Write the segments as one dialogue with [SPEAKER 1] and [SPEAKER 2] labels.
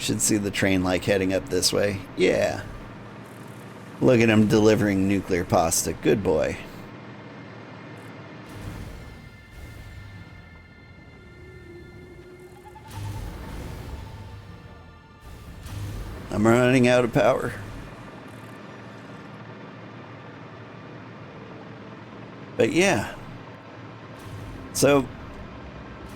[SPEAKER 1] Should see the train like heading up this way. Yeah. Look at him delivering nuclear pasta. Good boy. I'm running out of power. But yeah. So,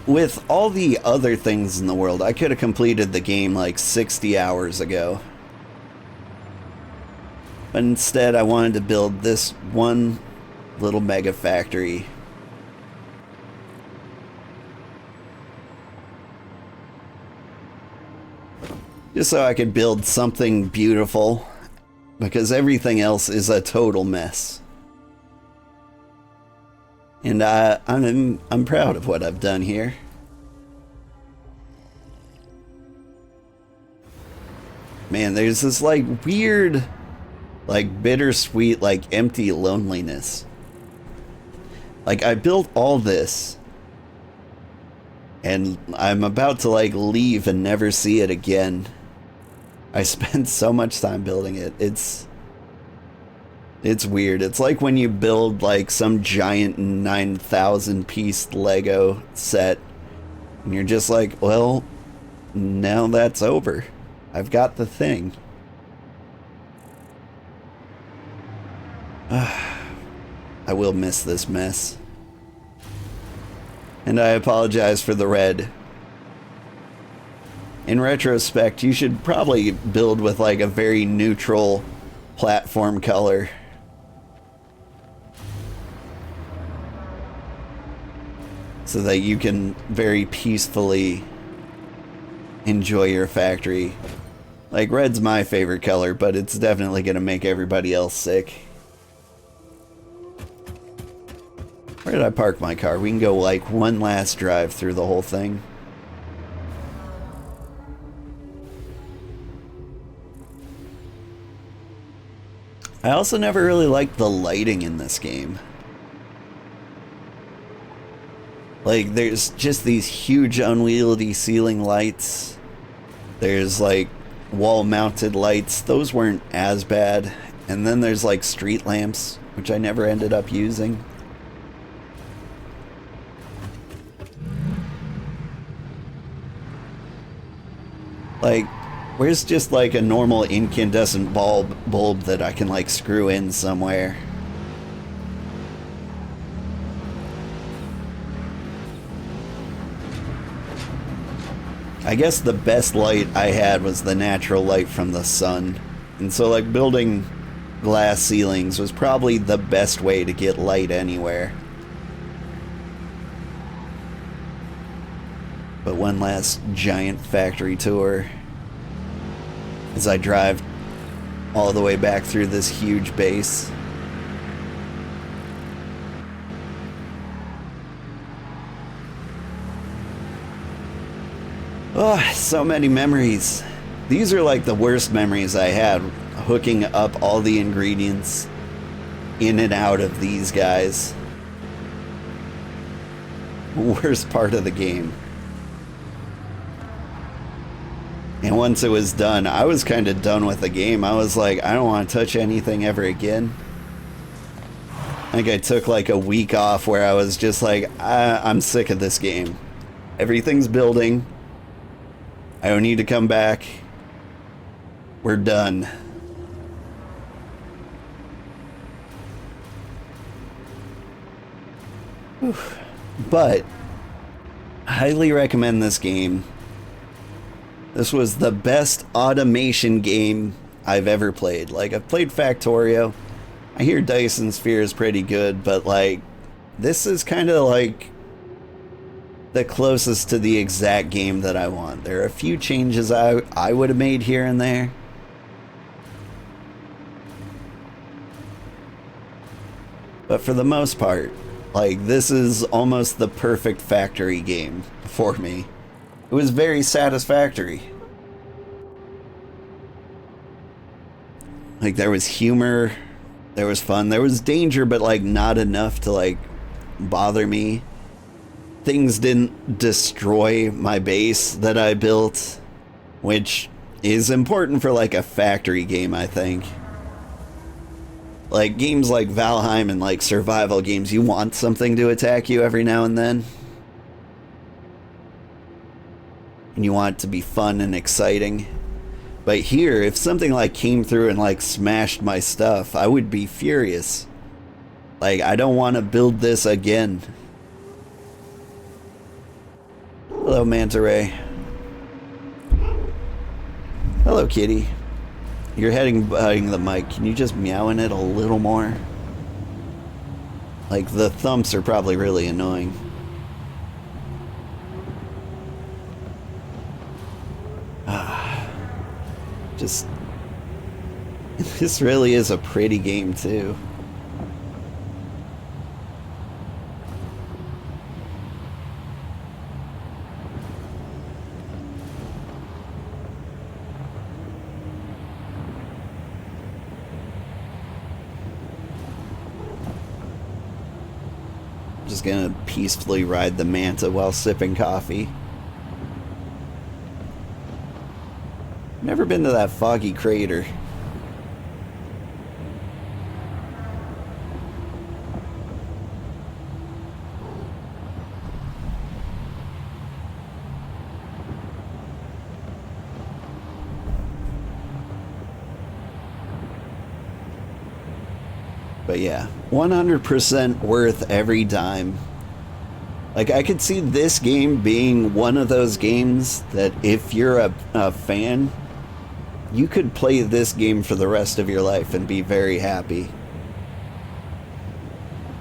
[SPEAKER 1] with all the other things in the world, I could have completed the game like 60 hours ago. But instead, I wanted to build this one little mega factory. Just so I could build something beautiful, because everything else is a total mess. And I'm proud of what I've done here. Man, there's this like weird, like bittersweet, like empty loneliness. Like I built all this and I'm about to like leave and never see it again. I spent so much time building it. It's weird. It's like when you build like some giant 9,000 piece Lego set and you're just like, well, now that's over. I've got the thing. I will miss this mess. And I apologize for the red. In retrospect, you should probably build with like a very neutral platform color. So that you can very peacefully enjoy your factory. Like, red's my favorite color, but it's definitely gonna make everybody else sick. Where did I park my car? We can go like one last drive through the whole thing. I also never really liked the lighting in this game. Like, there's just these huge unwieldy ceiling lights. There's like wall-mounted lights. Those weren't as bad. And then there's like street lamps, which I never ended up using. Like, where's just like a normal incandescent bulb that I can like screw in somewhere? I guess the best light I had was the natural light from the sun. And so like building glass ceilings was probably the best way to get light anywhere. But one last giant factory tour as I drive all the way back through this huge base. Oh, so many memories. These are like the worst memories I had, hooking up all the ingredients in and out of these guys. Worst part of the game. And once it was done, I was kind of done with the game. I was like, I don't want to touch anything ever again. I think I took like a week off where I was just like, I'm sick of this game. Everything's building. I don't need to come back. We're done. Whew. But I highly recommend this game. This was the best automation game I've ever played. Like, I've played Factorio. I hear Dyson Sphere is pretty good, but like, this is kind of like the closest to the exact game that I want. There are a few changes I would have made here and there. But for the most part, like, this is almost the perfect factory game for me. It was very satisfactory. Like, there was humor, there was fun, there was danger, but like not enough to like bother me. Things didn't destroy my base that I built, which is important for like a factory game, I think. Like games like Valheim and like survival games, you want something to attack you every now and then. And you want it to be fun and exciting. But here, if something like came through and like smashed my stuff, I would be furious. Like, I don't want to build this again. Hello, Manta Ray. Hello, kitty. You're heading the mic. Can you just meow in it a little more? Like, the thumps are probably really annoying. Just... This really is a pretty game, too. Just gonna peacefully ride the Manta while sipping coffee. Never been to that foggy crater. But yeah, 100% worth every dime. Like, I could see this game being one of those games that if you're a fan, you could play this game for the rest of your life and be very happy.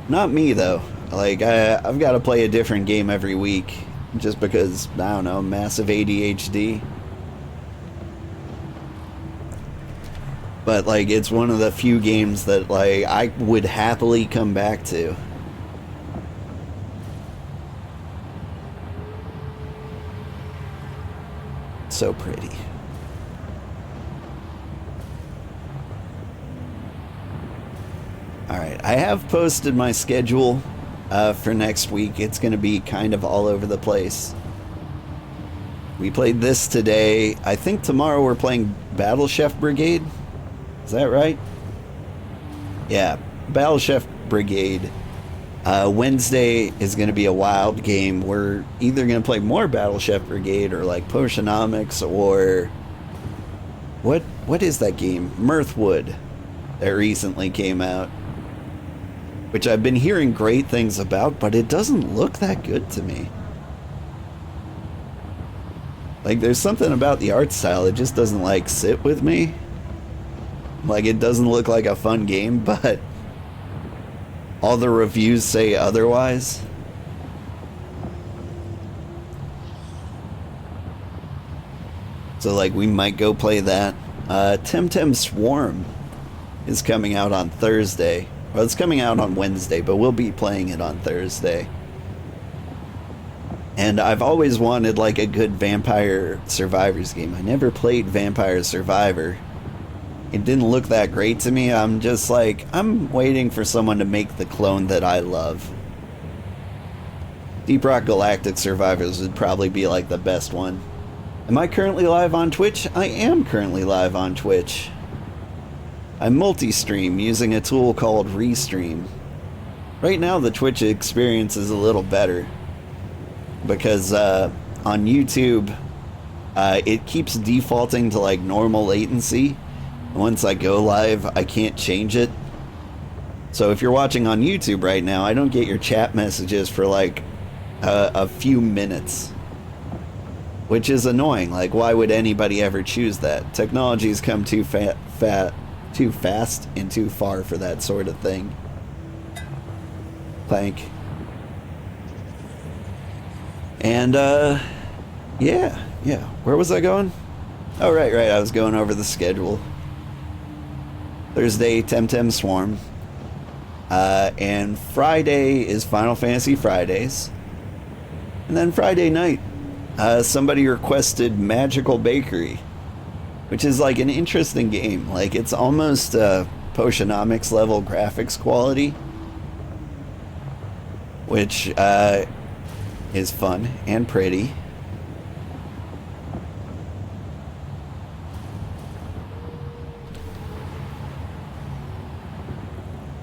[SPEAKER 1] Not me, though. Like, I've got to play a different game every week just because, I don't know, massive ADHD. But, like, it's one of the few games that, like, I would happily come back to. So pretty. Alright, I have posted my schedule for next week. It's going to be kind of all over the place. We played this today. I think tomorrow we're playing Battle Chef Brigade. Is that right? Yeah, Battle Chef Brigade. Wednesday is going to be a wild game. We're either going to play more Battle Chef Brigade or like Potionomics or... What is that game? Mirthwood that recently came out. Which I've been hearing great things about, but it doesn't look that good to me. Like, there's something about the art style that just doesn't, like, sit with me. Like, it doesn't look like a fun game, but all the reviews say otherwise. So, like, we might go play that. Temtem Swarm is coming out on Thursday. Well, it's coming out on Wednesday, but we'll be playing it on Thursday. And I've always wanted, like, a good Vampire Survivors game. I never played Vampire Survivor. It didn't look that great to me. I'm just like, I'm waiting for someone to make the clone that I love. Deep Rock Galactic Survivors would probably be like the best one. Am I currently live on Twitch? I am currently live on Twitch. I multi-stream using a tool called Restream. Right now the Twitch experience is a little better. Because on YouTube, it keeps defaulting to like normal latency. Once I go live, I can't change it. So if you're watching on YouTube right now, I don't get your chat messages for like a few minutes. Which is annoying. Like, why would anybody ever choose that? Technology's come too too fast and too far for that sort of thing. Plank. And, yeah. Where was I going? Oh, right. I was going over the schedule. Thursday, Temtem Swarm. And Friday is Final Fantasy Fridays. And then Friday night, somebody requested Magical Bakery, which is like an interesting game. Like, it's almost Potionomics level graphics quality, which is fun and pretty.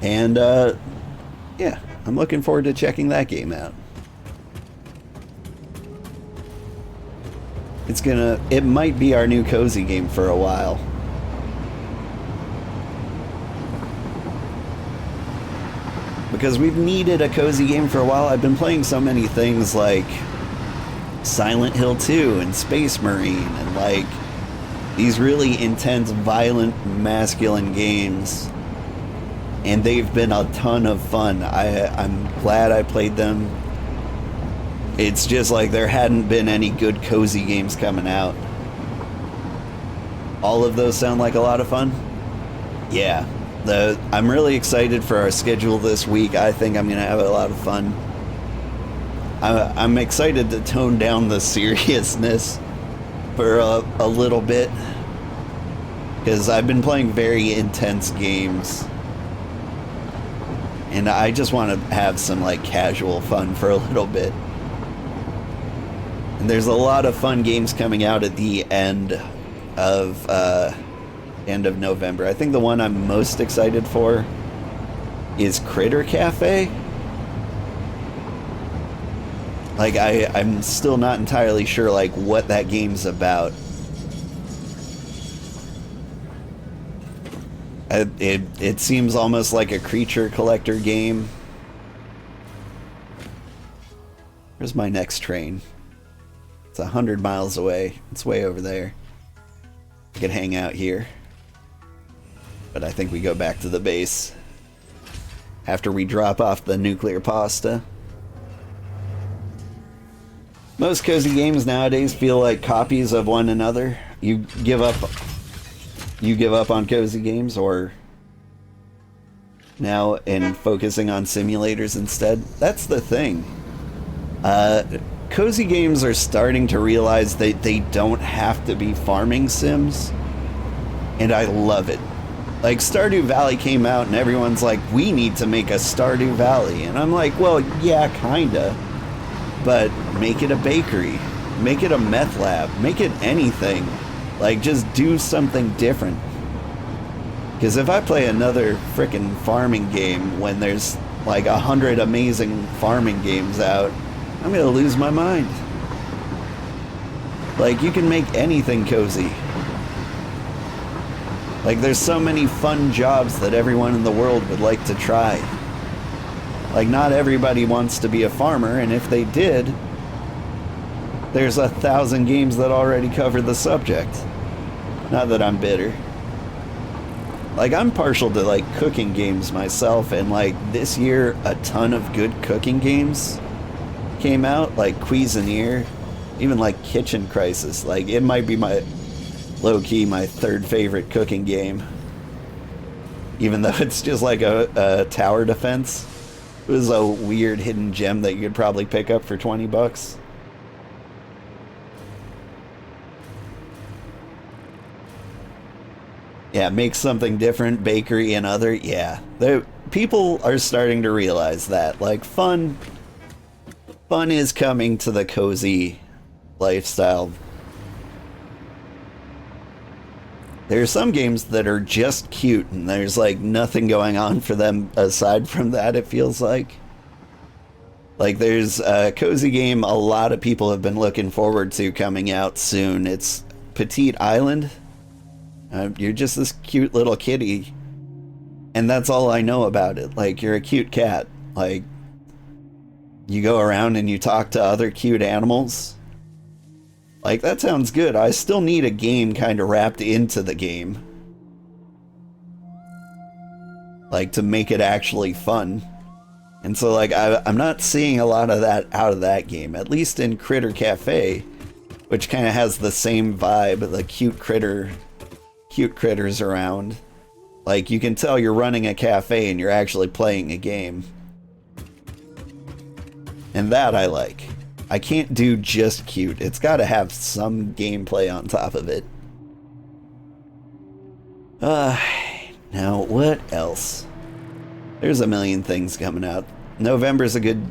[SPEAKER 1] And yeah, I'm looking forward to checking that game out. It might be our new cozy game for a while. Because we've needed a cozy game for a while. I've been playing so many things like Silent Hill 2 and Space Marine and like these really intense, violent, masculine games. And they've been a ton of fun. I'm glad I played them. It's just like there hadn't been any good cozy games coming out. All of those sound like a lot of fun? Yeah. I'm really excited for our schedule this week. I think I'm going to have a lot of fun. I'm excited to tone down the seriousness for a little bit. Because I've been playing very intense games. And I just want to have some like casual fun for a little bit. And there's a lot of fun games coming out at the end of November. I think the one I'm most excited for is Critter Cafe. Like I'm still not entirely sure like what that game's about. It seems almost like a creature collector game. Where's my next train? It's 100 miles away. It's way over there. I could hang out here. But I think we go back to the base after we drop off the nuclear pasta. Most cozy games nowadays feel like copies of one another. You give up on cozy games, or now in focusing on simulators instead. That's the thing. Cozy games are starting to realize that they don't have to be farming sims, and I love it. Like, Stardew Valley came out and everyone's like, we need to make a Stardew Valley. And I'm like, well, yeah, kinda. But make it a bakery. Make it a meth lab. Make it anything. Like, just do something different. Because if I play another frickin' farming game when there's like 100 amazing farming games out, I'm gonna lose my mind. Like, you can make anything cozy. Like, there's so many fun jobs that everyone in the world would like to try. Like, not everybody wants to be a farmer, and if they did, there's 1,000 games that already cover the subject. Not that I'm bitter. Like, I'm partial to, like, cooking games myself, and, like, this year, a ton of good cooking games came out, like Cuisinier, even, like, Kitchen Crisis. Like, it might be low-key, my third favorite cooking game. Even though it's just like a tower defense. It was a weird hidden gem that you could probably pick up for 20 bucks. Yeah, make something different, bakery and other, yeah. People are starting to realize that. Like, fun is coming to the cozy lifestyle. There's some games that are just cute, and there's, like, nothing going on for them aside from that, it feels like. Like, there's a cozy game a lot of people have been looking forward to coming out soon. It's Petite Island. You're just this cute little kitty, and that's all I know about it. Like, you're a cute cat. Like, you go around and you talk to other cute animals. Like, that sounds good. I still need a game kind of wrapped into the game. Like, to make it actually fun. And so, like, I'm not seeing a lot of that out of that game. At least in Critter Cafe, which kind of has the same vibe, the cute critters around. Like, you can tell you're running a cafe and you're actually playing a game. And that I like. I can't do just cute. It's got to have some gameplay on top of it. Now, what else? There's a million things coming out. November's a good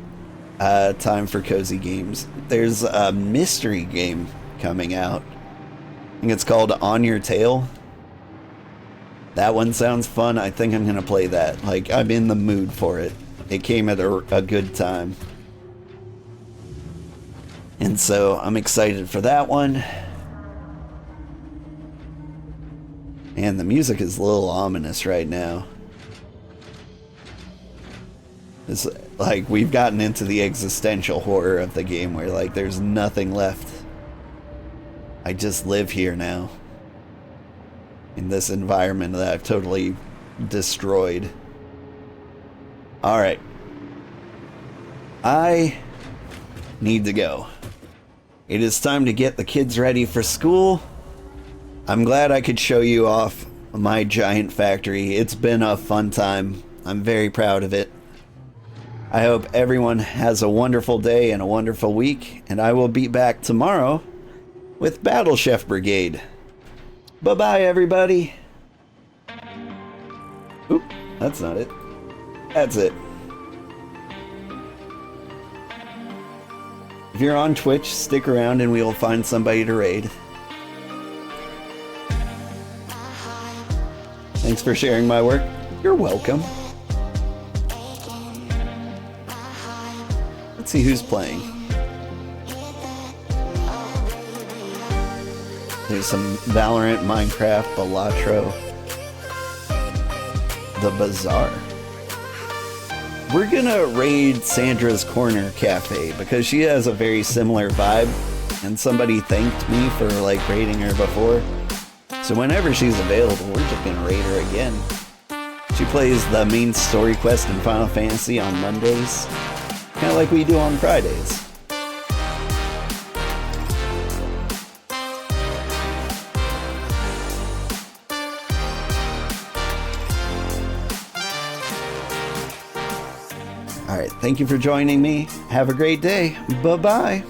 [SPEAKER 1] time for cozy games. There's a mystery game coming out. I think it's called On Your Tail. That one sounds fun. I think I'm going to play that. Like, I'm in the mood for it. It came at a good time. And so I'm excited for that one. And the music is a little ominous right now. It's like we've gotten into the existential horror of the game where like there's nothing left. I just live here now. In this environment that I've totally destroyed. Alright. I need to go. It is time to get the kids ready for school. I'm glad I could show you off my giant factory. It's been a fun time. I'm very proud of it. I hope everyone has a wonderful day and a wonderful week, and I will be back tomorrow with Battle Chef Brigade. Bye-bye, everybody. Oop, that's not it. That's it. If you're on Twitch, stick around and we'll find somebody to raid. Thanks for sharing my work. You're welcome. Let's see who's playing. There's some Valorant, Minecraft, Balatro, The Bazaar. We're gonna raid Sandra's Corner Cafe because she has a very similar vibe, and somebody thanked me for like raiding her before. So whenever she's available, we're just gonna raid her again. She plays the main story quest in Final Fantasy on Mondays, kind of like we do on Fridays. Alright, thank you for joining me. Have a great day. Bye-bye.